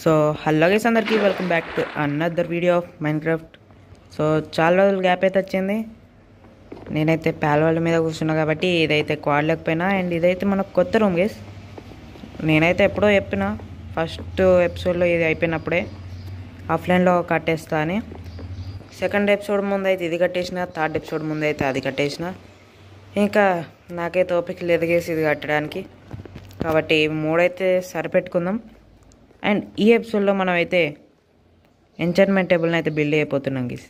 So hello guys, అందరికీ welcome back to another video of Minecraft. So చాలా రోజులు gap అయితే వచ్చింది. నేనైతే పాలవాళ్ళ మీద కూర్చున్నా కాబట్టి ఇదైతే క్వాడ్ లేకపోయినా, అండ్ ఇదైతే మనకు కొత్త రూమ్ గైస్. నేనైతే ఎప్పుడో చెప్పిన ఫస్ట్ ఎపిసోడ్లో ఇది అయిపోయినప్పుడే ఆఫ్లైన్లో కట్టేస్తా అని. సెకండ్ ఎపిసోడ్ ముందు అయితే ఇది కట్టేసిన, థర్డ్ ఎపిసోడ్ ముందు అయితే అది కట్టేసిన. ఇంకా నాకైతే ఓపిక లేదు గైస్ ఇది కట్టడానికి, కాబట్టి మూడైతే సరిపెట్టుకుందాం. అండ్ ఈ ఎపిసోడ్లో మనం అయితే ఎంచర్మెంట్ టేబుల్ని అయితే బిల్డ్ అయిపోతున్నాం గీస్.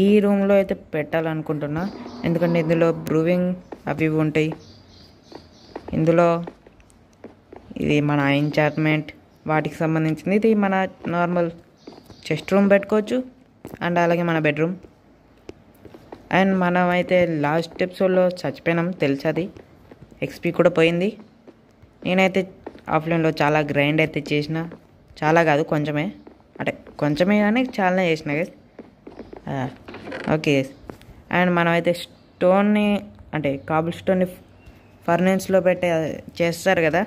ఈ రూమ్లో అయితే పెట్టాలనుకుంటున్నా, ఎందుకంటే ఇందులో బ్రూవింగ్ అవి ఇవి ఉంటాయి. ఇందులో ఇది మన ఎంచార్ట్మెంట్ వాటికి సంబంధించింది. ఇది మన నార్మల్ చెస్ట్ రూమ్ పెట్టుకోవచ్చు, అండ్ అలాగే మన బెడ్రూమ్. అండ్ మనం అయితే లాస్ట్ ఎపిసోడ్లో చచ్చిపోయినాం తెలుసు, అది ఎక్స్పీ కూడా పోయింది. నేనైతే ఆఫ్లైన్లో చాలా గ్రైండ్ అయితే చేసిన, చాలా కాదు కొంచెమే, అంటే కొంచెమే కానీ చాలానే చేసిన గైస్. ఓకే గైస్, అండ్ మనమైతే స్టోన్ని అంటే కాబుల్ స్టోన్ని ఫర్నెన్స్లో పెట్టే చేస్తారు కదా,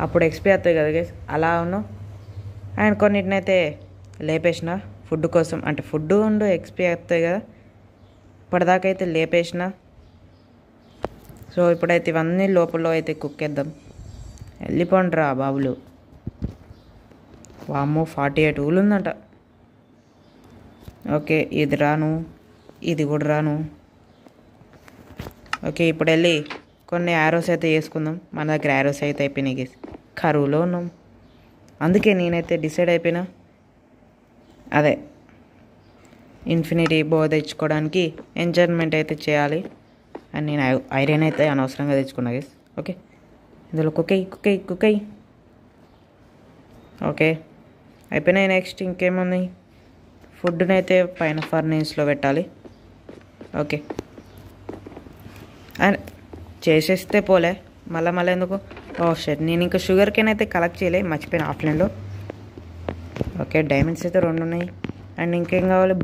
అప్పుడు ఎక్స్పీ అవుతుంది కదా గైస్, అలా ఉన్నాం. అండ్ కొన్నిటినైతే లేపేసిన ఫుడ్ కోసం, అంటే ఫుడ్ ఉండు ఎక్స్పీ అవుతాయి కదా, ఇప్పటిదాకా అయితే లేపేసిన. సో ఇప్పుడైతే ఇవన్నీ లోపల అయితే కుక్కేద్దాం. వెళ్ళిపోండి రా బాబులు. వామ్మో 48 ఊళ్ళు ఉందంట. ఓకే, ఇది రాను, ఇది కూడా రాను. ఓకే, ఇప్పుడు వెళ్ళి కొన్ని యారోస్ అయితే వేసుకుందాం. మన దగ్గర యారోస్ అయితే అయిపోయినాయి గేసి, కరువులో ఉన్నాం. అందుకే నేనైతే డిసైడ్ అయిపోయినా, అదే ఇన్ఫినిటీ బో తెచ్చుకోవడానికి ఎంజాయ్మెంట్ అయితే చేయాలి. అండ్ నేను ఐరన్ అయితే అనవసరంగా తెచ్చుకున్నా గేస్. ఓకే, ఇందులో కుక్కై. ఓకే అయిపోయినాయి. నెక్స్ట్ ఇంకేముంది, ఫుడ్ని అయితే పైన ఫర్నేస్లో పెట్టాలి. ఓకే, అండ్ చేసేస్తే పోలే మళ్ళీ ఎందుకు. ఓ షట్, నేను ఇంకా షుగర్ కేన్ అయితే కలెక్ట్ చేయలే, మర్చిపోయిన ఆఫ్లైన్లో. ఓకే, డైమండ్స్ అయితే 2 ఉన్నాయి. అండ్ ఇంకేం కావాలి,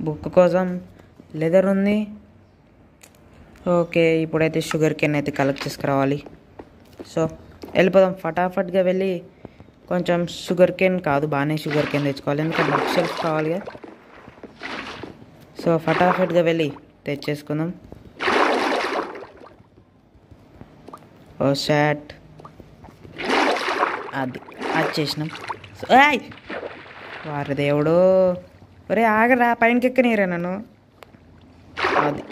బుక్ కోసం లెదర్ ఉంది. ఓకే, ఇప్పుడైతే షుగర్ కేన్ అయితే కలెక్ట్ చేసుకురావాలి. సో వెళ్ళిపోదాం ఫటాఫట్గా వెళ్ళి. కొంచెం షుగర్ కేన్ కాదు, బాగానే షుగర్ కేన్ తెచ్చుకోవాలి, ఎందుకంటే బుక్ షెల్ఫ్ కావాలిగా. సో ఫటాఫట్గా వెళ్ళి తెచ్చేసుకుందాం. ఓ షాట్, అది చేసినాం. సో వారి దేవుడు, ఒరే ఆగరా, పైనకి ఎక్కనీరా నన్ను. అది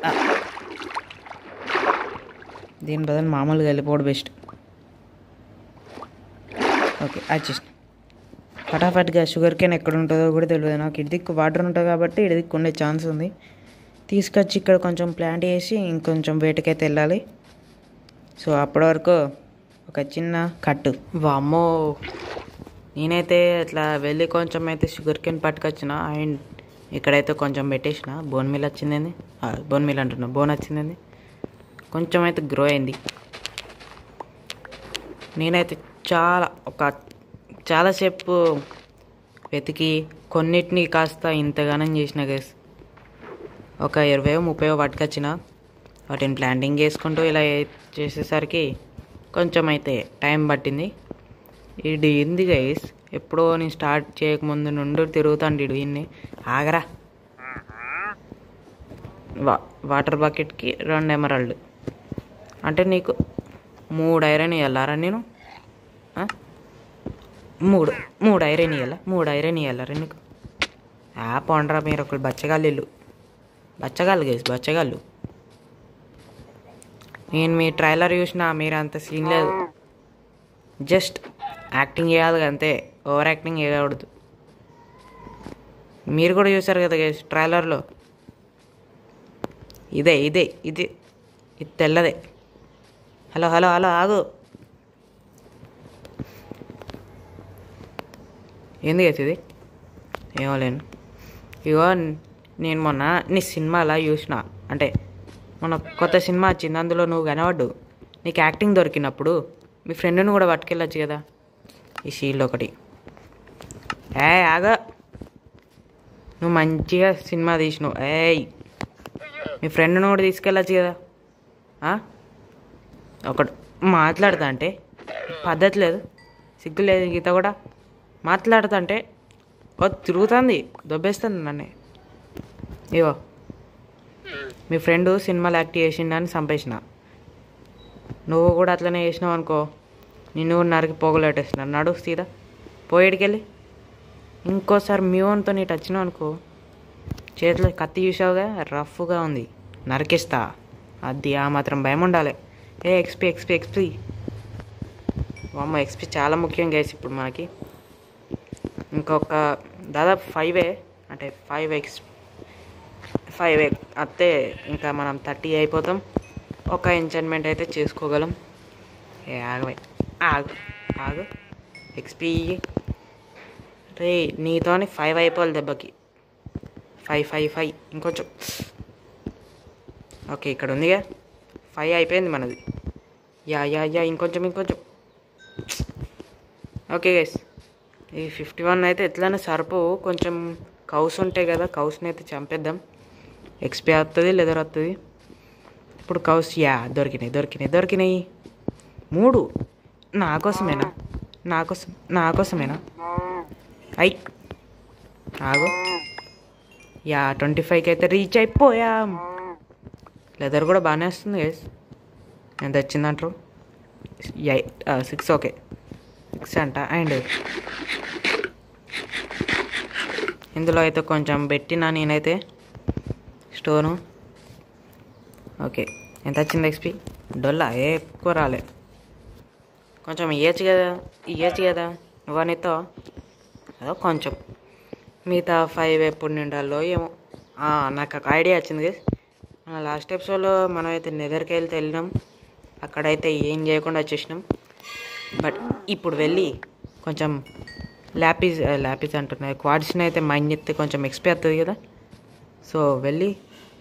దీని బదులు మామూలుగా వెళ్ళిపోవడం బెస్ట్. ఓకే, వచ్చేసిన. ఫటాఫట్గా షుగర్ కేన్ ఎక్కడ ఉంటుందో కూడా తెలియదు నాకు. ఇడిదిక్కు వాటర్ ఉంటుంది కాబట్టి ఇడిదిక్కు ఉండే ఛాన్స్ ఉంది. తీసుకొచ్చి ఇక్కడ కొంచెం ప్లాంట్ చేసి ఇంకొంచెం వేటకైతే వెళ్ళాలి. సో అప్పటి వరకు ఒక చిన్న కట్టు. వామ్మో, నేనైతే ఇట్లా వెళ్ళి కొంచెం అయితే షుగర్ కేన్ పట్టుకొచ్చిన. అండ్ ఇక్కడైతే కొంచెం పెట్టేసిన. బోన్ మిల్ వచ్చిందండి, బోన్ వచ్చిందండి. కొంచెం అయితే గ్రో అయింది. నేనైతే చాలాసేపు వెతికి కొన్నిటిని కాస్త ఇంతగానం చేసిన గైస్. ఒక 20-30 పట్టుకొచ్చిన. వాటిని ప్లాంటింగ్ చేసుకుంటూ ఇలా చేసేసరికి కొంచెం అయితే టైం పట్టింది. ఇది ఏంది గైస్, ఎప్పుడో నేను స్టార్ట్ చేయకముందు నుండి తిరుగుతాండి ఇన్ని. ఆగరా. వాటర్ బకెట్కి 2 ఎమరాల్డ్, అంటే నీకు 3 ఐరన్ ఇవ్వాలరా నేను. 3 ఐరన్ ఇవ్వాలా, 3 ఐరన్ ఇవ్వాలరా నీకు. పోండ్రా మీరు ఒకళ్ళు బచ్చగాళ్ళు గేసి బచ్చగాళ్ళు. నేను మీ ట్రైలర్ చూసినా, మీరు అంత సీన్ లేదు, జస్ట్ యాక్టింగ్ చేయాలి అంతే, ఓవర్ యాక్టింగ్ చేయకూడదు. మీరు కూడా చూసారు కదా గేసి ట్రైలర్లో. ఇదే ఇది తెల్లదే. హలో ఆగు. ఏంది గేసి ఇది, ఏమోలేను. ఇగో నేను మొన్న నీ సినిమాలా చూసిన, అంటే మొన్న కొత్త సినిమా వచ్చింది, అందులో నువ్వు కనబడ్డు. నీకు యాక్టింగ్ దొరికినప్పుడు మీ ఫ్రెండ్ని కూడా పట్టుకెళ్ళచ్చు కదా. ఈ షీల్డ్ ఒకటి. ఆగా, నువ్వు మంచిగా సినిమా తీసినావు. మీ ఫ్రెండ్ని కూడా తీసుకెళ్ళచ్చు కదా. ఒకడు మాట్లాడతా అంటే పద్ధతి లేదు. సిగ్గు లేదు గీత కూడా మాట్లాడుతుంటే తిరుగుతుంది దొబ్బేస్తుంది నన్ను. ఇగో మీ ఫ్రెండ్ సినిమాలు యాక్ట్ చేసిండని చంపేసిన, నువ్వు కూడా అట్లనే చేసినావు అనుకో, నిన్ను నరికి పోగలెట్టేస్తున్నాను. నడు సీదా పోయేడికెళ్ళి. ఇంకోసారి మ్యూన్తో నీటు వచ్చినావు అనుకో, చేతిలో కత్తి చూసావుగా రఫ్గా ఉంది, నరికిస్తా. అది ఆ మాత్రం భయం ఉండాలి. ఎక్స్పీ ఎక్స్పీ ఎక్స్పీ అమ్మ, ఎక్స్పీ చాలా ముఖ్యం గైస్ ఇప్పుడు మనకి. ఇంకొక దాదాపు 5 అంటే 5 అత్తే ఇంకా మనం 30 అయిపోతాం. ఒక ఎంచాన్మెంట్ అయితే చేసుకోగలం. ఆగు ఆగు ఆగు ఎక్స్పీ రే, నీతోని 5 అయిపోవాలి దెబ్బకి. 5 ఇంకొంచెం. ఓకే ఇక్కడ ఉందిగా 5 అయిపోయింది మనది. యా ఇంకొంచెం. ఓకే గైస్, ఈ 51 అయితే ఎట్లయినా సరిపో. కొంచెం కౌస్ ఉంటాయి కదా, కౌస్ని అయితే చంపేద్దాం. ఎక్స్పీ వస్తుంది, లెదర్ వస్తుంది. ఇప్పుడు కౌస్ దొరికినాయి 3. నాకోసమేనా అయి ఆగు. 25కి అయితే రీచ్ అయిపోయాం. లెదర్ కూడా బాగానే వస్తుంది గైస్. ఎంత వచ్చిందంటారు? 6. ఓకే 6 అంట. అండ్ ఇందులో అయితే కొంచెం పెట్టినా నేనైతే స్టోను. ఓకే ఎంత వచ్చింది ఎక్స్పీ? డొల్లా ఎక్కువ రాలే. కొంచెం ఇవ్వచ్చు కదా నువ్వనితో. అదో కొంచెం. మిగతా 5 ఎప్పుడు నిండాలో ఏమో. నాకు ఒక ఐడియా వచ్చింది గైస్. మన లాస్ట్ ఎపిసోడ్లో మనం అయితే నెదర్కి వెళ్ళినాం, అక్కడైతే ఏం చేయకుండా వచ్చేసినాం. బట్ ఇప్పుడు వెళ్ళి కొంచెం ల్యాపిస్ అంటున్నాయి, క్వాడ్స్ని అయితే మైన్ చేస్తే కొంచెం ఎక్స్పీ వస్తుంది కదా. సో వెళ్ళి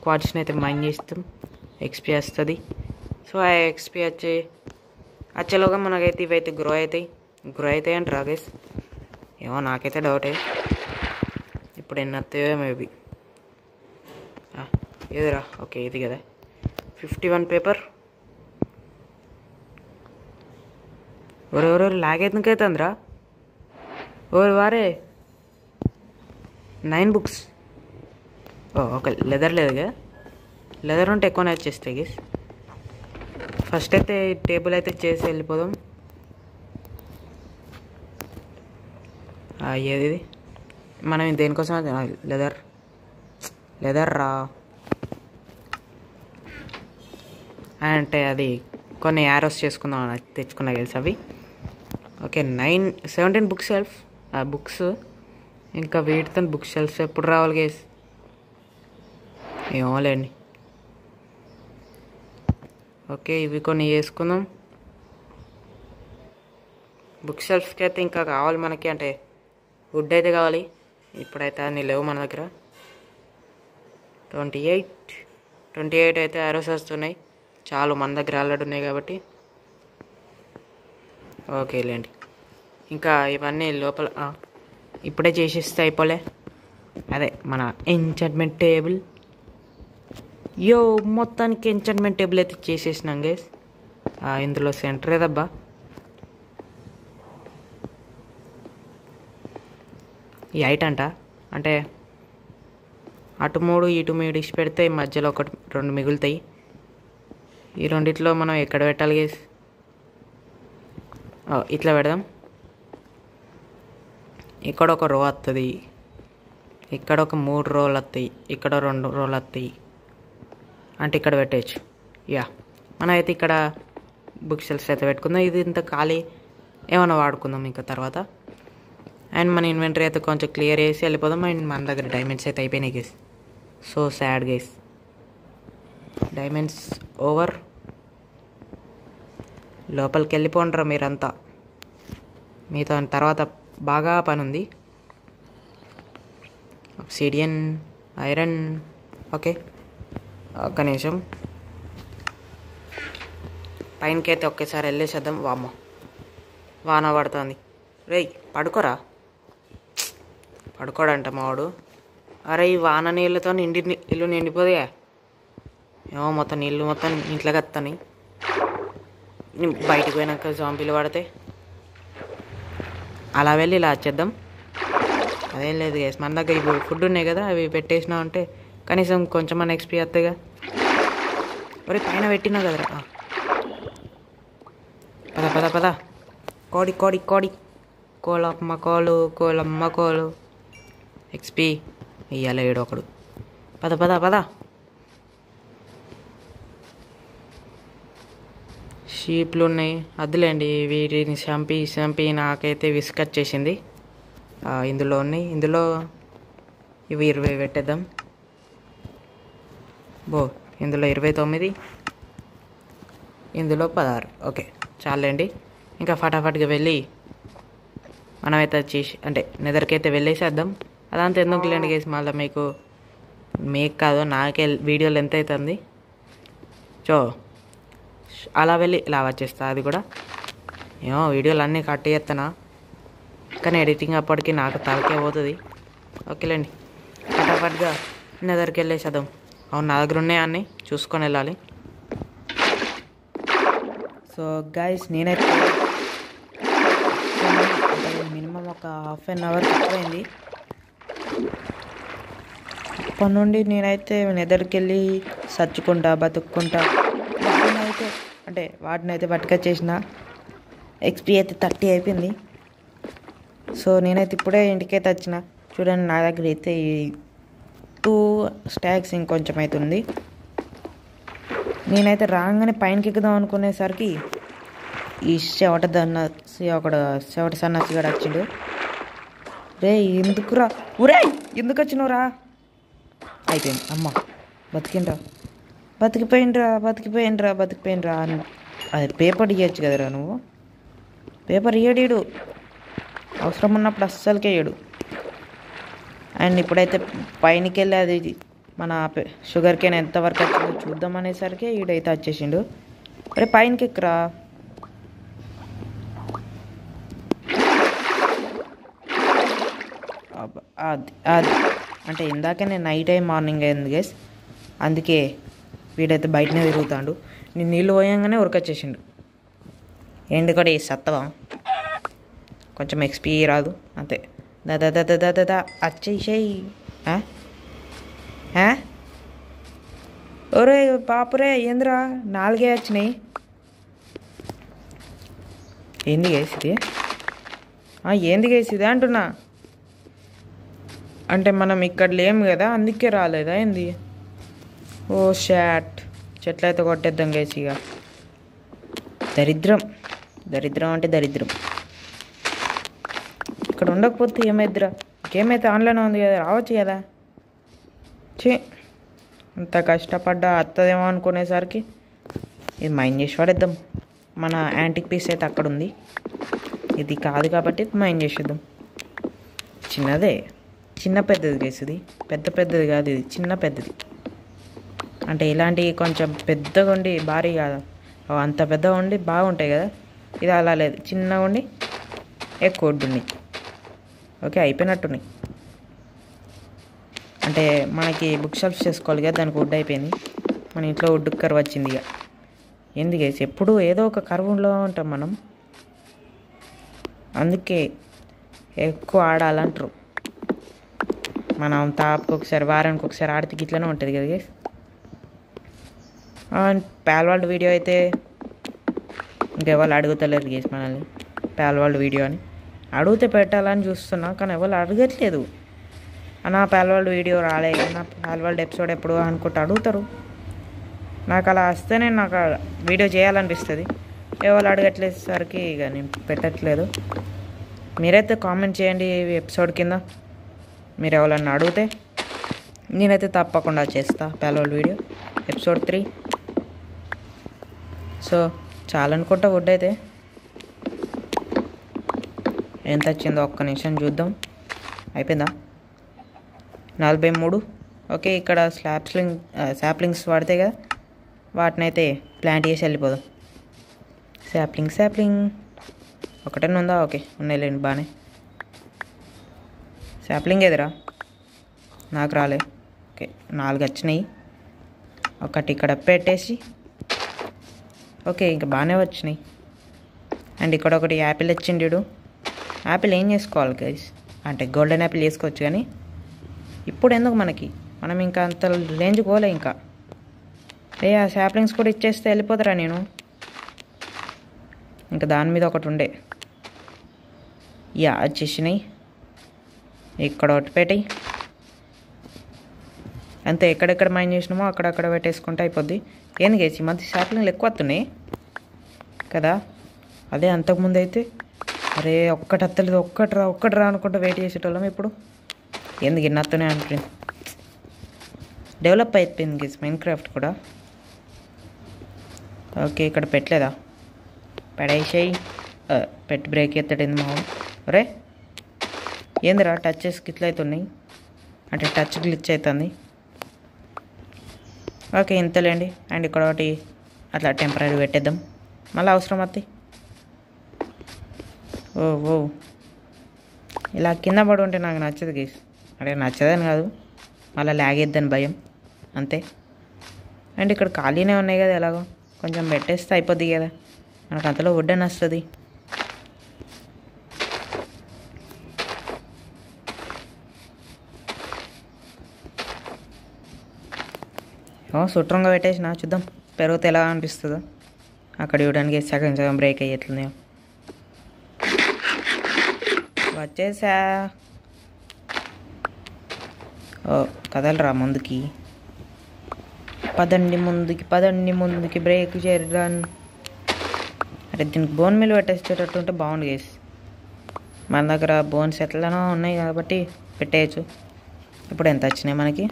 క్వాడ్స్ని అయితే మైన్ చేస్తాం, ఎక్స్పీ వస్తుంది. సో ఆ ఎక్స్పీ వచ్చేలోగా మనకైతే ఇవైతే గ్రో అవుతాయి అంటారా గైస్? ఏమో నాకైతే డౌటే. ఇప్పుడు ఎన్ని వస్తాయో మేబీ. ఏదిరా? ఓకే ఇది కదా 51 పేపర్. ఎవరెవరు లాగేందుకైతుందిరా? ఎవరు వారే 9 బుక్స్. ఓకే లెదర్ లేదుగా, లెదర్ ఉంటే ఎక్కువనే వచ్చేస్తాయి గైస్. ఫస్ట్ అయితే టేబుల్ అయితే చేసి వెళ్ళిపోదాం. ఏది మనం దేనికోసం లెదర్ రా అంటే అది కొన్ని యారోస్ చేసుకుందాం తెచ్చుకున్నా గైస్ అవి. Okay 17 book shelf books. ఇంకా వీటితో బుక్ షెల్ఫ్స్ ఎప్పుడు రావాలి గైస్? ఏమోలేండి. ఓకే ఇవి కొన్ని చేసుకుందాం. బుక్ షెల్ఫ్కి అయితే ఇంకా కావాలి మనకి, అంటే వుడ్ అయితే కావాలి. ఇప్పుడైతే అన్నీ లేవు మన దగ్గర. 28 అయితే యారోస్ వస్తున్నాయి. చాలు మన దగ్గర ఆల్రెడీ ఉన్నాయి కాబట్టి. ఓకే లేండి. ఇంకా ఇవన్నీ లోపల ఇప్పుడే చేసేస్తే అయిపోలే. అదే మన ఎంచాంట్మెంట్ టేబుల్. మొత్తానికి ఎంచాంట్మెంట్ టేబుల్ అయితే చేసేసినాం గైస్. ఇందులో సెంటర్ ఏదబ్బా? ఈ 8 అంట. అంటే అటు 3 ఇటు 3 ఇచ్చి పెడితే మధ్యలో 2 మిగులుతాయి. ఈ రెండిట్లో మనం ఎక్కడ పెట్టాలి గైస్? ఇట్లా పెడదాం. ఇక్కడ ఒక రో వస్తుంది, ఇక్కడ ఒక 3 రోలు వస్తాయి, ఇక్కడ 2 రోలు వస్తాయి. అంటే ఇక్కడ పెట్టచ్చు. మనం అయితే ఇక్కడ బుక్ షెల్ఫ్స్ అయితే పెట్టుకుందాం. ఇది ఇంత ఖాళీ ఏమైనా వాడుకుందాం ఇంకా తర్వాత. అండ్ మన ఇన్వెంటరీ అయితే కొంచెం క్లియర్ చేసి వెళ్ళిపోదాం. అండ్ మన దగ్గర డైమండ్స్ అయితే అయిపోయినాయి guys. So sad guys, diamonds over. లోపలికి వెళ్ళిపోండ్రా మీరంతా, మీతో తర్వాత బాగా పని ఉంది. Obsidian, iron. ఓకే ఒక్క నిమిషం, పైనకి అయితే ఒకేసారి వెళ్ళేసేద్దాం. వాన పడుతుంది. రేయ్ పడుకోరా. పడుకోడంట మావాడు. అరే ఈ వాన నీళ్ళతో ఇల్లు నిండిపోదా? ఏమో మొత్తం నీళ్ళు మొత్తం ఇంట్లోకి వస్తాయి. బయటకు పోయినాక జాంబీలు పడితే అలా వెళ్ళి ఇలా వచ్చేద్దాం. అదేం లేదు గైస్, మన దగ్గర ఇప్పుడు ఫుడ్ ఉన్నాయి కదా, అవి పెట్టేసినా అంటే కనీసం కొంచెం మన ఎక్స్పీ వస్తాయిగా. ఒరే పైన పెట్టినా కదరా. పద పద పద. కోడి కోడి కోడి కోలమ్మ కోలు కోలమ్మ కోలు. ఎక్స్పీ ఇయ్యాల ఏడొకడు. పద పద పద. షీప్లు ఉన్నాయి, అద్దులేండి. వీటిని చంపి నాకైతే విసుకొచ్చేసింది. ఇందులో ఉన్నాయి, ఇందులో ఇవి 20 పెట్టేద్దాం. ఇందులో 29, ఇందులో 16. ఓకే చాలండి. ఇంకా ఫటాఫట్గా వెళ్ళి మనమైతే వచ్చేసి అంటే నెదర్కైతే వెళ్ళేసేద్దాం. అదంతా ఎందుకు లేండి గేసి, మళ్ళీ మీకు కాదు నాకే వీడియోలు ఎంత అవుతుంది. అలా వెళ్ళి ఇలా వచ్చేస్తా. అది కూడా ఏమో వీడియోలు అన్నీ కట్ చేస్తానా, కానీ ఎడిటింగ్ అప్పటికి నాకు తలకే పోతుంది. ఓకేలేండి, ఫటాఫట్గా నెదర్కి వెళ్ళేసేద్దాం. అవును నా దగ్గర ఉన్నాయి అన్నీ, చూసుకొని వెళ్ళాలి. సో గైస్ నేనైతే మినిమం ఒక హాఫ్ అన్ అవర్ ఎక్కువైంది. అప్పటి నుండి నేనైతే నెదర్కి వెళ్ళి సచ్చుకుంటా బతుక్కుంటా అయితే అంటే వాటిని అయితే పట్టుకొచ్చేసిన. ఎక్స్పీ అయితే 30 అయిపోయింది. సో నేనైతే ఇప్పుడే ఇంటికైతే వచ్చిన. చూడండి నా దగ్గర అయితే 2 స్టాక్స్ ఇంకొంచెం అవుతుంది. నేనైతే రాగానే పైనకి ఎక్కుదాం అనుకునేసరికి ఈ చెవట సన్నసి కూడా వచ్చిండు. రే ఎందుకురా ఊరే ఎందుకు వచ్చినవురా? అయిపోయింది. అమ్మ బతికిపోయినరా అని అది పేపర్ ఇవ్వచ్చు కదరా నువ్వు. పేపర్ ఇయ్యడు, అవసరం ఉన్నప్పుడు అస్సలకే ఇయ్యడు. అండ్ ఇప్పుడైతే పైనకి వెళ్ళి అది మన షుగర్ కేన్ ఎంతవరకు వచ్చిందో చూద్దాం అనేసరికి ఈడైతే వచ్చేసిండు. అరే పైనకి ఎక్కరా. అది అంటే ఇందాకే నేను నైట్ మార్నింగ్ అయింది గైస్, అందుకే వీడైతే బయటనే తిరుగుతాడు. నేను నీళ్ళు పోయంగానే ఉరకొచ్చేసిండు. ఎండు కూడా సత్తవా కొంచెం ఎక్స్పీ రాదు అంతే. దా వచ్చేసేయి. ఒరే పాపరే ఏందిరా 4 వచ్చినాయి. ఏంది గేసిది? ఏంది గేసిది అంటున్నా. అంటే మనం ఇక్కడ లేము కదా అందుకే రాలేదా ఏంది? ఓ షాట్, చెట్లయితే కొట్టేద్దాం గేసి. ఇక దరిద్రం అంటే దరిద్రం. ఇక్కడ ఉండకపోతే ఏమైద్దిరా? గేమ్ అయితే ఆన్లైన్ ఉంది కదా, రావచ్చు కదా. అంత కష్టపడ్డా వస్తుందేమో అనుకునేసరికి ఇది మైండ్ చేసి పడేద్దాం. మన యాంటిక్ పీస్ అయితే అక్కడ ఉంది, ఇది కాదు కాబట్టి మైండ్ చేసేద్దాం. చిన్న పెద్దది కేసుది, పెద్దది కాదు ఇది, చిన్న పెద్దది. అంటే ఇలాంటివి కొంచెం పెద్దగా ఉండి భారీ కాదు, అంత పెద్దగా ఉండి బాగుంటాయి కదా. ఇది అలా లేదు, చిన్నగా ఉండి ఎక్కువ వడ్డున్నాయి. ఓకే అయిపోయినట్టున్నాయి. అంటే మనకి బుక్ షెల్ఫ్స్ చేసుకోవాలి కదా, దానికి వుడ్ అయిపోయింది. మన ఇంట్లో వుడ్ కర్వ్ వచ్చింది. ఇక ఎందుకు ఎప్పుడు ఏదో ఒక కర్వ్లో ఉంటాం మనం, అందుకే ఎక్కువ ఆడాలంటారు. మనం తాపుకి ఒకసారి వారానికి ఒకసారి ఆడితే ఇట్లనే ఉంటుంది కదా గైస్. పాల్వాల్డ్ వీడియో అయితే ఇంకెవరు అడుగుతలేరు గేస్ మనల్ని. పాల్వాల్డ్ వీడియో అని అడిగితే పెట్టాలని చూస్తున్నా, కానీ ఎవరు అడగట్లేదు. నా పాల్వాల్డ్ వీడియో రాలేదు, నా పాల్వాల్డ్ ఎపిసోడ్ ఎప్పుడు అనుకుంటూ అడుగుతారు. నాకు అలా వస్తేనే నాకు వీడియో చేయాలనిపిస్తుంది. ఎవరు అడగట్లేసరికి ఇక నేను పెట్టట్లేదు. మీరైతే కామెంట్ చేయండి ఎపిసోడ్ కింద, మీరు ఎవరన్నా అడిగితే నేనైతే తప్పకుండా చేస్తా పాల్వాల్డ్ వీడియో ఎపిసోడ్ 3. సో చాలనుకుంటా వుడ్ అయితే ఎంత వచ్చిందో ఒక్క నిమిషం చూద్దాం. అయిపోయిందా? 43. ఓకే ఇక్కడ శాప్లింగ్స్ వాడితే కదా, వాటిని అయితే ప్లాంట్ చేసి వెళ్ళిపోదాం. శాప్లింగ్ ఒకటేనా ఉందా? ఓకే ఉన్నాయిలేండి బాగానే. శాప్లింగ్ ఎదురా నాకు రాలే. ఓకే 4 వచ్చినాయి, ఒకటి ఇక్కడ పెట్టేసి. ఓకే ఇంకా బాగానే వచ్చినాయి. అండ్ ఇక్కడ ఒకటి యాపిల్ ఇచ్చిండు. యాపిల్ ఏం చేసుకోవాలి గైస్, అంటే గోల్డెన్ యాపిల్ చేసుకోవచ్చు, కానీ ఇప్పుడు ఎందుకు మనకి, మనం ఇంకా అంత రేంజ్ పోలే ఇంకా. ఆ శాప్లింగ్స్ కూడా ఇచ్చేస్తే వెళ్ళిపోతారా నేను. ఇంకా దాని మీద ఒకటి ఉండే, వచ్చేసినాయి. ఇక్కడ ఒకటి పెట్టాయి అంతే. ఎక్కడెక్కడ మైండ్ చేసినామో అక్కడక్కడ పెట్టేసుకుంటే అయిపోద్ది. ఏంది గైస్ ఈ మధ్య శాప్లింగ్లు ఎక్కువ వస్తున్నాయి కదా. అదే అంతకుముందు అయితే అరే ఒక్కటి అత్తలేదు, ఒక్కటి రా అనుకుంటూ వెయిట్ చేసేటోళ్ళం. ఇప్పుడు ఎందుకు ఎన్నత్తనే అనుకుంది. డెవలప్ అయిపోయింది గైస్ మైన్క్రాఫ్ట్ కూడా. ఓకే ఇక్కడ పెట్టలేదా, పడేసేయి. పెట్టి బ్రేక్ ఎత్తడింది మా అరే ఏందిరా టచెస్ గిట్ల అవుతున్నాయి, అంటే టచ్ గ్లిచ్ అవుతుంది. ఓకే ఇంతలేండి. అండ్ ఇక్కడ ఒకటి అట్లా టెంపరీ పెట్టేద్దాం, మళ్ళీ అవసరం వస్తాయి. ఓ ఇలా కింద పడి ఉంటే నాకు నచ్చదు గైస్. అంటే నచ్చదని కాదు, మళ్ళీ లాగేద్దని భయం అంతే. అండ్ ఇక్కడ ఖాళీనే ఉన్నాయి కదా, ఎలాగో కొంచెం పెట్టేస్తే అయిపోద్ది కదా, మనకు అంతలో వుడ్ వస్తుంది. శుభ్రంగా పెట్టేసిన, చూద్దాం పెరుగుతే ఎలా అనిపిస్తుందో. అక్కడ చూడడానికి సగం సగం బ్రేక్ అయ్యేట్లున్నాయో. వచ్చేసా. కదలరా ముందుకి, పదండి ముందుకి బ్రేక్ చేద్దాం. అంటే దీనికి బోన్ మిల్ పెట్టేసేటట్టు ఉంటే బాగుండు గేస్. మన దగ్గర బోన్స్ ఎట్లనో ఉన్నాయి కాబట్టి పెట్టేయచ్చు. ఇప్పుడు ఎంత వచ్చినాయి మనకి,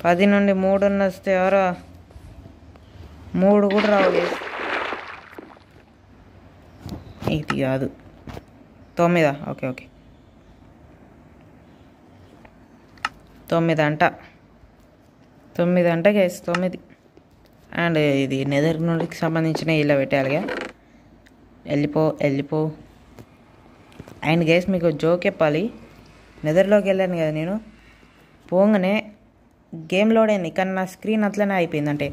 10 నుండి 3 వస్తే ఎవరో 3 కూడా రావు గేస్. ఇది కాదు 9. ఓకే 9 అంట గేస్, 9. అండ్ ఇది నెదర్ నుండికి సంబంధించిన ఇలా పెట్టాలిగా. వెళ్ళిపో. అండ్ గేస్ మీకు జోక్ చెప్పాలి, నెదర్లోకి వెళ్ళాను కదా నేను, పోగానే గేమ్ లోడ్ అయింది కానీ నా స్క్రీన్ అట్లనే అయిపోయింది. అంటే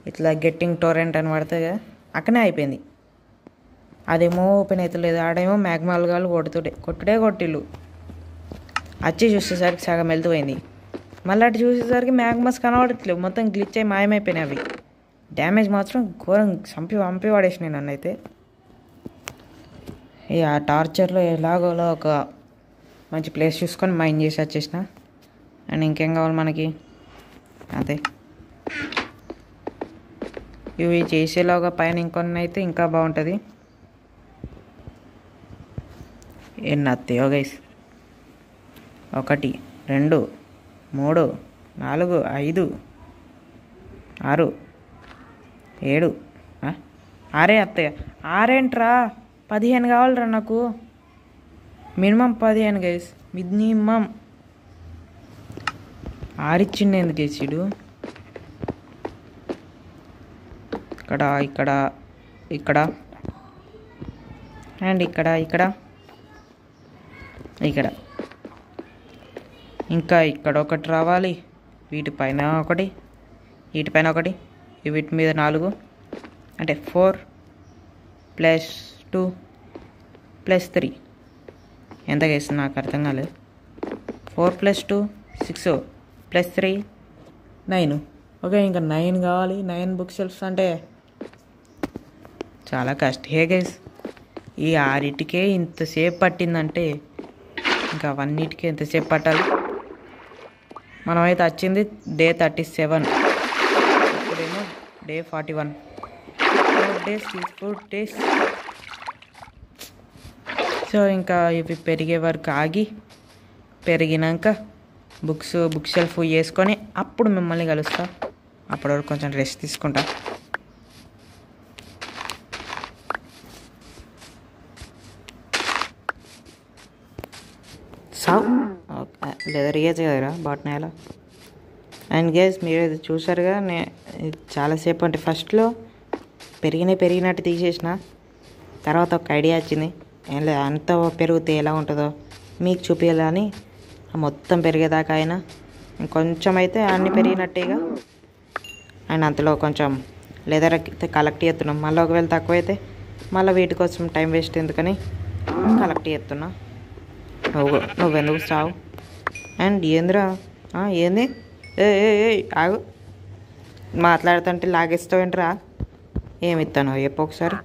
ఇట్లా గెట్టింగ్ టోరెంట్ అని పడుతుంది కదా, అక్కడనే అయిపోయింది. అదేమో ఓపెన్ అవుతలేదు, ఆడేమో మ్యాగ్మాల్గాలు కొట్టిళ్ళు. వచ్చి చూసేసరికి సగం వెళ్తుపోయింది. మళ్ళీ అటు చూసేసరికి మ్యాగ్మాస్ కనబడట్లేవు, మొత్తం గ్లిచ్ అయి మాయమైపోయినాయి అవి. డ్యామేజ్ మాత్రం ఘోరం పంపి పడేసినాయి నన్ను అయితే. ఆ టార్చర్లో ఎలాగోలా ఒక మంచి ప్లేస్ చూసుకొని మైండ్ చేసి వచ్చేసిన. అండ్ ఇంకేం కావాలి మనకి, అదే ఇవి చేసేలాగా పైన ఇంకొన్ని అయితే ఇంకా బాగుంటుంది. ఎన్నత్తయో గైస్, 1 2 3 4 5 6 7 6 అత్తయ్య. 6 ఏంట్రా, 15 కావాలరా నాకు, మినిమం 15 గైస్, మినిమం. 6 ఇచ్చిండే ఎందుకు చేసిడు. ఇక్కడ అండ్ ఇక్కడ ఇంకా ఇక్కడ ఒకటి రావాలి. వీటిపైన ఒకటి వీటి మీద 4, అంటే 4 + 2 + 3 ఎంత వేస్తుంది నాకు అర్థం కాలేదు. 4 + 2 6 + 3 9. ఓకే ఇంకా 9 కావాలి. 9 బుక్ షెల్ఫ్స్ అంటే చాలా కష్టం. గైస్ ఈ 6టికే ఇంతసేపు పట్టిందంటే ఇంకా 1టికే ఎంతసేపు పట్టాలి. మనమైతే వచ్చింది డే 37, ఇప్పుడేమో డే 41. 4 days. సో ఇంకా ఇవి పెరిగే వరకు ఆగి, పెరిగినాక బుక్ షెల్ఫ్ వేసుకొని అప్పుడు మిమ్మల్ని కలుస్తా. అప్పటి వరకు కొంచెం రెస్ట్ తీసుకుంటా. లెదర్ ఇయర్స్ కదరా బాట్నేలా. అండ్ గైస్ మీరు చూసారుగా, చాలాసేపు అంటే ఫస్ట్లో పెరిగినట్టు తీసేసిన, తర్వాత ఒక ఐడియా వచ్చింది. ఏం లేదు, అంత పెరిగితే ఎలా ఉంటుందో మీకు చూపించాలని మొత్తం పెరిగేదాకా అయినా ఇంకొంచెం అయితే అన్నీ పెరిగినట్టేగా. అండ్ అంతలో కొంచెం లెదర్ అయితే కలెక్ట్ చేస్తున్నాం. మళ్ళీ ఒకవేళ తక్కువైతే మళ్ళీ వీటి కోసం టైం వేస్ట్ ఎందుకని కలెక్ట్ చేస్తున్నా. నువ్వెందుకు సావు? అండ్ ఏందిరా ఏంది? ఏ ఆగు, మాట్లాడుతుంటే లాగేస్తావేంట్రా? ఏమిస్తాను చెప్పు ఒకసారి.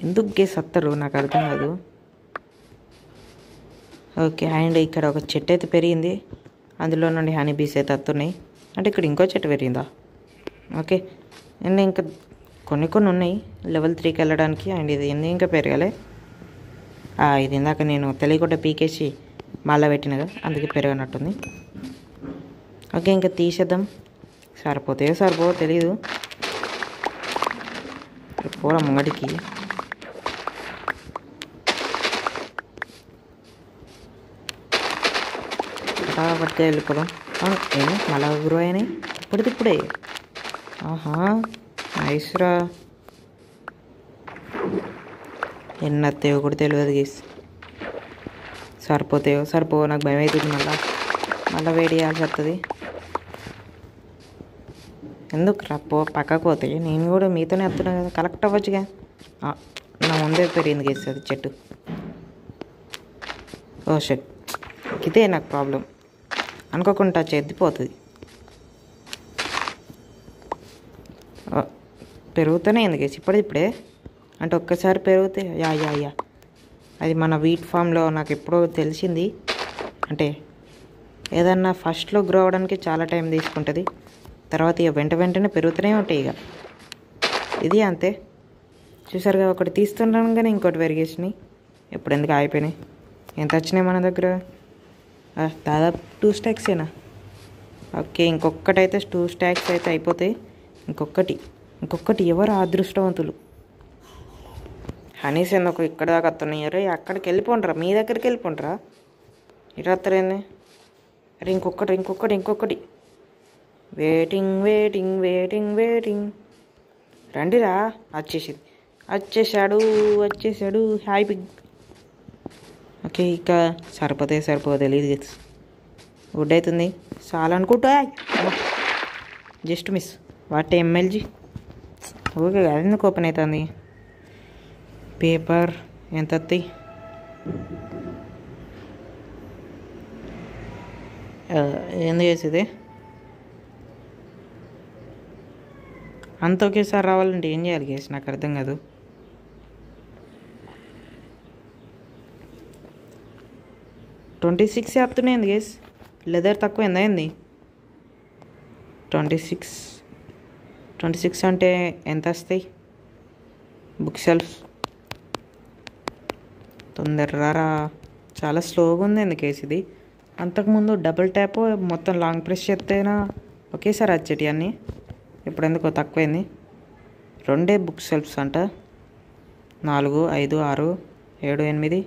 ఎందుకు గేస్ వస్తారు నాకు అర్థం కాదు. ఓకే, అండ్ ఇక్కడ ఒక చెట్టు అయితే పెరిగింది, అందులో నుండి హనీ బీస్ అయితే వస్తున్నాయి. అంటే ఇక్కడ ఇంకో చెట్టు పెరిగిందా? ఓకే, అండ్ ఇంకా కొన్ని ఉన్నాయి లెవెల్ 3కి వెళ్ళడానికి. అండ్ ఇది ఇంకా పెరగాలి. ఇది ఇందాక నేను తెలియకుండా పీకేసి మళ్ళీ పెట్టినగా, అందుకే పెరగనట్టుంది. ఓకే, ఇంకా తీసేద్దాం. సరిపోతాయో తెలీదు. పోరా ముంగడికి. పడితే వెళ్ళిపోదాం. ఏమి మళ్ళా గురువు అయినాయి ఇప్పుడే. నైస్రా. ఎన్నత్తాయో కూడా తెలియదు గీస్. సరిపోవో నాకు భయం అవుతుంది. మళ్ళీ వేడి చేయాల్సి వస్తుంది. ఎందుకు రప్పో పక్కకు పోతాయి? నేను కూడా మీతోనే వస్తున్నాను కదా, కలెక్ట్ అవ్వచ్చుగా. నా ముందే పెరిగింది గీస్ అది చెట్టు. షట్, ఇదే నాకు ప్రాబ్లం. అనుకోకుండా చెద్దిపోతుంది. పెరుగుతూనే ఎందుకు ఇప్పుడే అంటే ఒక్కసారి పెరిగితే యా అది మన వీట్ ఫామ్లో నాకు ఎప్పుడో తెలిసింది. అంటే ఏదన్నా ఫస్ట్లో గ్రో అవ్వడానికి చాలా టైం తీసుకుంటుంది, తర్వాత ఇక వెంటనే పెరుగుతూనే ఉంటాయి. ఇక ఇది అంతే. చూసారుగా, ఒకటి తీస్తున్నాను కానీ ఇంకోటి పెరిగేసినాయి. ఇప్పుడు ఎందుకు ఆగిపోయినాయి? ఎంత వచ్చినాయి మన దగ్గర? దాదాపు 2 స్టాక్సేనా? ఓకే, ఇంకొకటైతే 2 స్టాక్స్ అయితే అయిపోతాయి. ఇంకొకటి ఎవరు అదృష్టవంతులు? హనీస్ ఎందుకు ఇక్కడ దాకా వస్తున్నాయి? అక్కడికి వెళ్ళిపోండ్రా, మీ దగ్గరికి వెళ్ళిపోండ్రా. ఇటు వస్తారేంది? అరే ఇంకొకటి. వెయిటింగ్. రండిరా. వచ్చేసాడు. Hi big. ఓకే, ఇక సరిపోతే తెలియదు. గుడ్ అవుతుంది చాలా అనుకుంటా. Just miss. వాట్ ఎంఎల్జీ. ఓకే, అదెందుకు ఓపెన్ అవుతుంది? పేపర్ ఎంత వస్తాయి? ఎందుకు చేసేది అంత ఒకేసారి రావాలంటే ఏం చేయాలి గేస్? నాకు అర్థం కాదు. $26 చెప్తున్నాయింది గేస్. లెదర్ తక్కువ ఏంది? 26 అంటే ఎంత వస్తాయి? బుక్ షెల్ఫ్ తొందరరా. చాలా స్లోగా ఉంది ఎందుకేసి ఇది. అంతకుముందు డబుల్ ట్యాప్ మొత్తం లాంగ్ ప్రెస్ చేస్తేనా ఒకేసారి వచ్చేటి అన్నీ. ఇప్పుడు ఎందుకో తక్కువైంది. 2 బుక్ షెల్ఫ్స్ అంట. 4, 5, 6, 7, 8.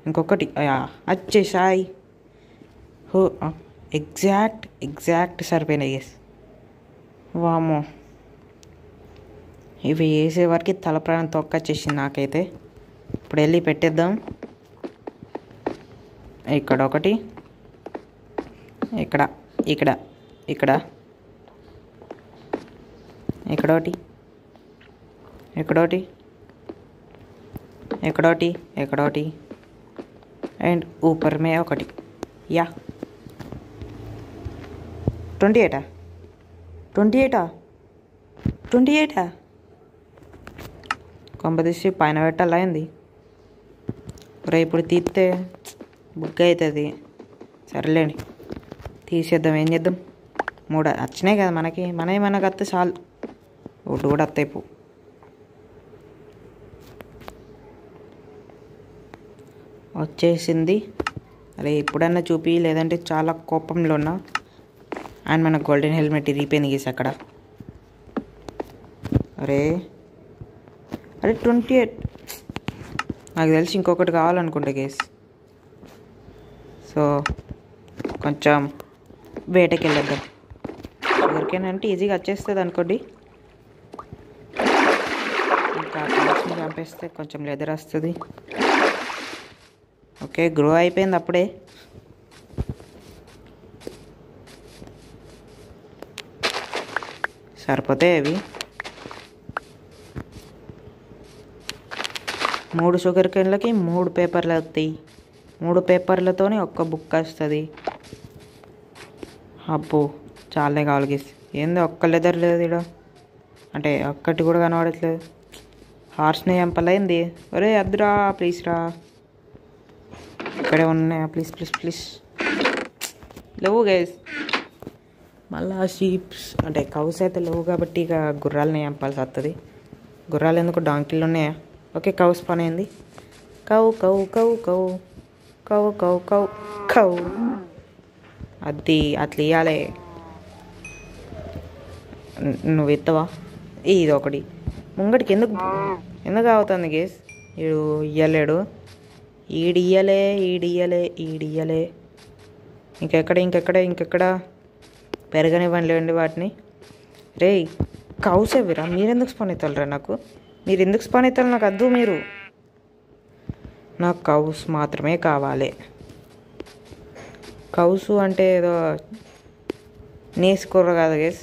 ఇంకొకటి వచ్చేసాయి. ఎగ్జాక్ట్ సరిపోయినాయి గేస్. వామో, ఇవి వేసే వరకు తల ప్రాణం తొక్కొచ్చేసింది నాకైతే. ఇప్పుడు వెళ్ళి పెట్టేద్దాం. ఇక్కడ ఒకటి, ఇక్కడ అండ్ ఊపర్ మే ఒకటి. యా 28 కొంపదీసి పైన పెట్టాలా ఏంది? ఇప్పుడు తీస్తే బుక్ అవుతుంది. సరేలేండి, తీసేద్దాం. ఏం చేద్దాం? 3 వచ్చినాయి కదా మనకి వస్తే చాలు. ఒకటి కూడా వస్తాయి. వచ్చేసింది. అరే ఇప్పుడన్నా చూపి, లేదంటే చాలా కోపంలో ఉన్నా. అండ్ మన గోల్డెన్ హెల్మెట్ ఇరిగిపోయింది గీస్ అక్కడ. అరే అరే 28 నాకు తెలిసి ఇంకొకటి కావాలనుకుంటా గేస్. సో కొంచెం వేటకి వెళ్ళొద్దాం. ఎవరికైనా ఈజీగా వచ్చేస్తుంది అనుకోండి. ఇంకా ప్లాంట్స్ని చంపేస్తే కొంచెం లెదర్ వస్తుంది. ఓకే గ్రో అయిపోయింది అప్పుడే. సరిపోతాయి అవి. 3 షుగర్ కేన్లకి 3 పేపర్లు వస్తాయి. 3 పేపర్లతోనే ఒక్క బుక్ వస్తుంది. అబ్బో చాలానే కావాలి గీసి. ఏందో ఒక్క లెదర్ లేదు ఇక్కడ, అంటే ఒక్కటి కూడా కనబడట్లేదు. హార్స్ని చంపలేంది. ఒరే అద్దురా ప్లీజ్ రా. ఇక్కడే ఉన్నాయా? ప్లీజ్ ప్లీజ్ ప్లీజ్ లేవు గైస్. మళ్ళీ షీప్స్ అంటే కౌస్ అయితే లేవు కాబట్టి ఇక గుర్రాలని చంపాల్సి వస్తుంది. గుర్రాలు ఎందుకు, డాంకీలు ఉన్నాయా? ఓకే కౌస్ పని అయింది. కౌ కౌ కౌ కౌ కౌ కౌ కౌ కౌ. అది అట్లా ఇవ్వాలి. నువ్వు ఎత్తవా? ఇది ఒకటి ముంగడికి ఎందుకు అవుతుంది గేస్. ఈడు ఇయ్యలేడు. ఈడియ్యలే. ఇంకెక్కడ పెరగనివ్వండి వాటిని. రే కౌస్ ఎవిరా, మీరెందుకు స్పాన్ అవుతారా? మీరు ఎందుకు స్పాన్ అవుతారు? నాకు వద్దు. నాకు కౌస్ మాత్రమే కావాలి. కౌసు అంటే ఏదో నేసుకోర్ర కాదు గేస్.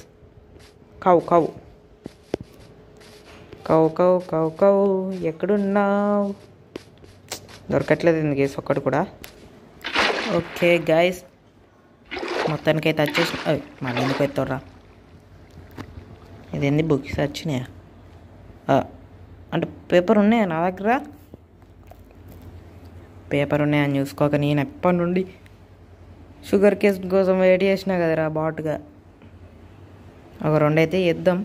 కౌ కౌ కౌ కౌ కౌ కౌ. ఎక్కడున్నావు? దొరకట్లేదు ఎందుకు గేస్ ఒక్కడు కూడా. ఓకే గైస్ మొత్తానికి అయితే వచ్చేసి మళ్ళీ ఎందుకు ఎత్తుర్రా? ఇదేంది బుక్స్ వచ్చినాయా? అంటే పేపర్ ఉన్నాయా నా దగ్గర? పేపర్ ఉన్నాయని చూసుకోక నేను ఎప్పటి నుండి షుగర్ కేస్ కోసం వెయిట్ చేసినా కదరా బాట్గా. ఒక 2 అయితే ఇద్దాం.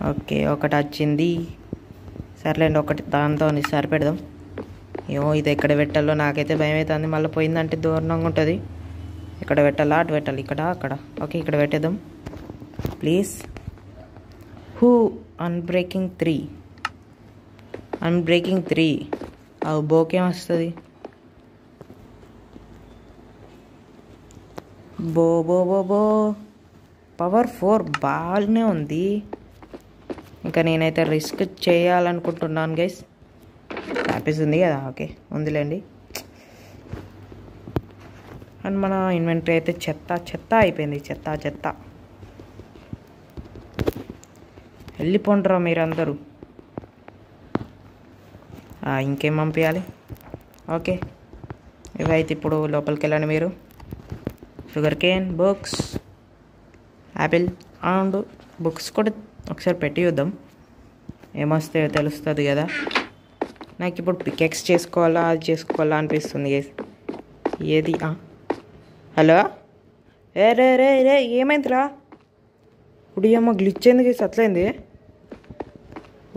ఓకే ఒకటి వచ్చింది. సర్లేండి ఒకటి దాంతో సరిపెడదాం. ఏమో ఇది ఎక్కడ పెట్టాలో నాకైతే భయం అవుతుంది. మళ్ళీ పోయిందంటే దూరంగా ఉంటుంది. ఇక్కడ పెట్టాలా అటు పెట్టాలి, ఇక్కడ అక్కడ. ఓకే ఇక్కడ పెట్టేద్దాం ప్లీజ్. అన్బ్రేకింగ్ 3 అవి బోకేం వస్తుంది. బో బో బో బో పవర్ 4 బాగానే ఉంది. ఇంకా నేనైతే రిస్క్ చేయాలనుకుంటున్నాను గైస్. హ్యాపీస్ ఉంది కదా? ఓకే ఉందిలేండి. అండ్ మన ఇన్వెంటరీ అయితే చెత్త అయిపోయింది. చెత్త వెళ్ళిపోండ్రా మీరందరూ. ఇంకేం పంపించాలి? ఓకే ఇవైతే ఇప్పుడు లోపలికి వెళ్ళండి మీరు. Sugar cane, books, Apple and books కూడా ఒకసారి పెట్టి చూద్దాం. ఏమొస్తాయో తెలుస్తుంది కదా. నాకు ఇప్పుడు పికెక్స్ చేసుకోవాలా అది చేసుకోవాలా అనిపిస్తుంది. ఏది? హలో రే ఏమైందిరా? ఇప్పుడు ఏమో గ్లిచ్ అయింది గేస్. అట్లయింది.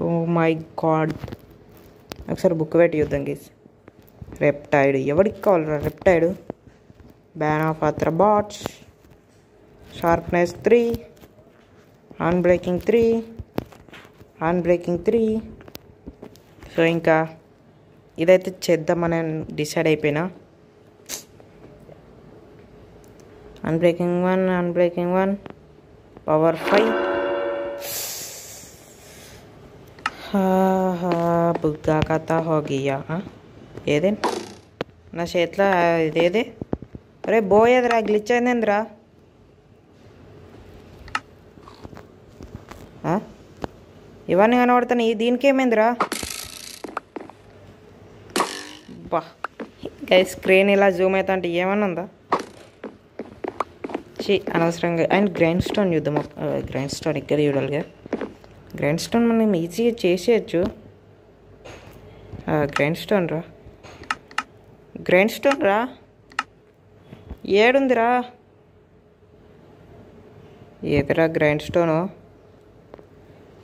Oh my god. ఒకసారి బుక్ పెట్టి చూద్దాం గేస్. రెప్టైడ్ ఎవరికి కావాలరా? Riptide bane of arthropods, sharpness 3, unbreaking 3. So ఇంకా ఇదైతే చేద్దామని డిసైడ్ అయిపోయినా. Unbreaking 1 power 5. బుగ్గా కథ హోగియా. ఏదే నా చేతిలో ఇదేదే. అరే బోయేదిరా, గ్లిచ్ అయిందేంద్రా? ఇవన్నీ కనబడతాను. దీనికి ఏమైందిరా? బా గైస్ స్క్రీన్ ఇలా జూమ్ అవుతా అంటే ఏమన్నా ఉందా? అనవసరంగా. అండ్ గ్రైండ్ స్టోన్ చూద్దాం. గ్రైండ్ స్టోన్ ఇక్కడ చూడాలిగా. గ్రైండ్ స్టోన్ మనం ఈజీగా చేసేయచ్చు. గ్రైండ్ స్టోన్ రా ఏడుందిరా? ఏదిరా గ్రైండ్ స్టోను?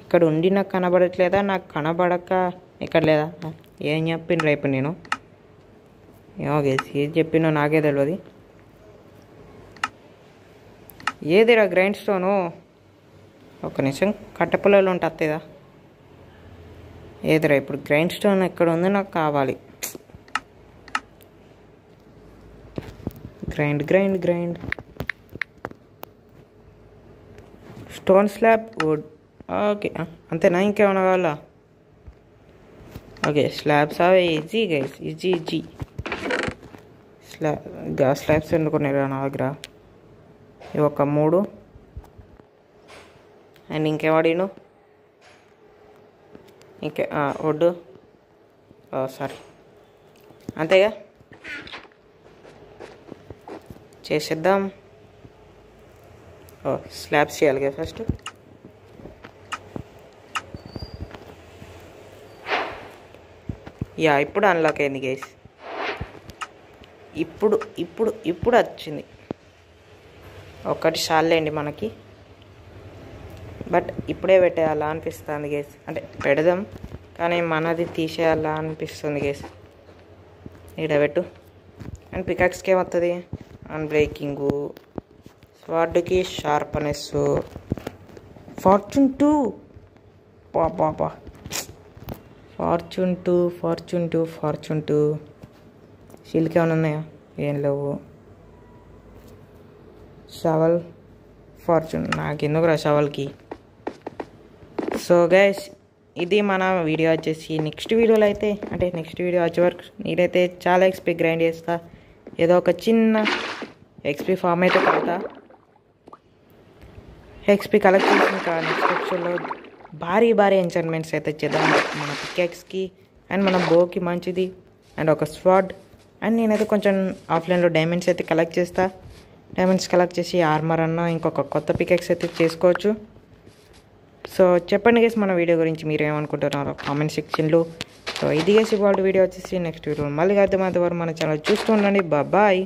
ఇక్కడ ఉండి నాకు కనబడట్లేదా? నాకు కనబడక ఇక్కడ లేదా? ఏం చెప్పిండ్రా ఇప్పుడు నేను? ఏమో గేసి ఏది చెప్పినో నాకే తెలియదు. ఏదిరా గ్రైండ్ స్టోను? ఒక నిమిషం, కట్టెపుల్లలు ఉంటే అత్తేదా? ఏదిరా ఇప్పుడు గ్రైండ్ స్టోన్ ఎక్కడ ఉంది? నాకు కావాలి. Grind grind grind. Stone slab wood. Okay, అంతేనా? ఇంకేమైనా కావాలా? ఓకే, స్లాబ్స్ అవి easy guys, easy easy. Slabs ఎందుకున్నాయి నా దగ్గర? ఇవి ఒక 3. అండ్ ఇంకేవాడిను? ఇంకే వుడ్. సారీ, అంతేగా, చేసేద్దాం. స్లాబ్స్ చేయాలి కదా ఫస్ట్. యా, ఇప్పుడు అన్లాక్ అయింది గైస్. ఇప్పుడు వచ్చింది. ఒకటి చాలండి మనకి, బట్ ఇప్పుడే పెట్టేయాలా అనిపిస్తుంది గైస్. అంటే పెడదాం, కానీ మనది తీసేయాలా అనిపిస్తుంది గైస్. ఇక్కడ పెట్టు. అండ్ పికాక్స్కి ఏమవుతుంది? అన్బ్రేకింగు, స్వార్డ్కి షార్ప్నెస్, ఫార్చ్యూన్ 2. పాపా, ఫార్చ్యూన్ టూ. షీల్కి ఏమైనా ఉన్నాయా? ఏం లేవు. షవల్, ఫార్చ్యూన్ నాకెందుకు రా షవల్కి. సో గైస్, ఇది మన వీడియో వచ్చేసి. నెక్స్ట్ వీడియోలో అయితే, అంటే నెక్స్ట్ వీడియో వచ్చే వరకు నేనైతే చాలా ఎక్స్పీ గ్రైండ్ చేస్తా. ఏదో ఒక చిన్న ఎక్స్పీ ఫామ్ అయితే కలుగుతా. ఎక్స్పీ కలెక్ట్ చేసిన నెక్స్ట్ ఎపిసోడ్లో భారీ ఎంచర్మెంట్స్ అయితే చేద్దాం. మన పికాక్స్కి అండ్ మన బోకి మంచిది, అండ్ ఒక స్వాడ్. అండ్ నేనైతే కొంచెం ఆఫ్లైన్లో డైమండ్స్ అయితే కలెక్ట్ చేస్తా. డైమండ్స్ కలెక్ట్ చేసి ఆర్మర్ అన్న ఇంకొక కొత్త పికాక్స్ అయితే చేసుకోవచ్చు. సో చెప్పండి గైస్ మన వీడియో గురించి మీరు ఏమనుకుంటున్నారో కామెంట్ సెక్షన్లో. సో ఇది గైస్ ఇవాళ వీడియో వచ్చేసి. నెక్స్ట్ వీడియో మళ్ళీ అర్థమైనంత వరకు మన ఛానల్ చూస్తూ ఉండండి. బాయ్.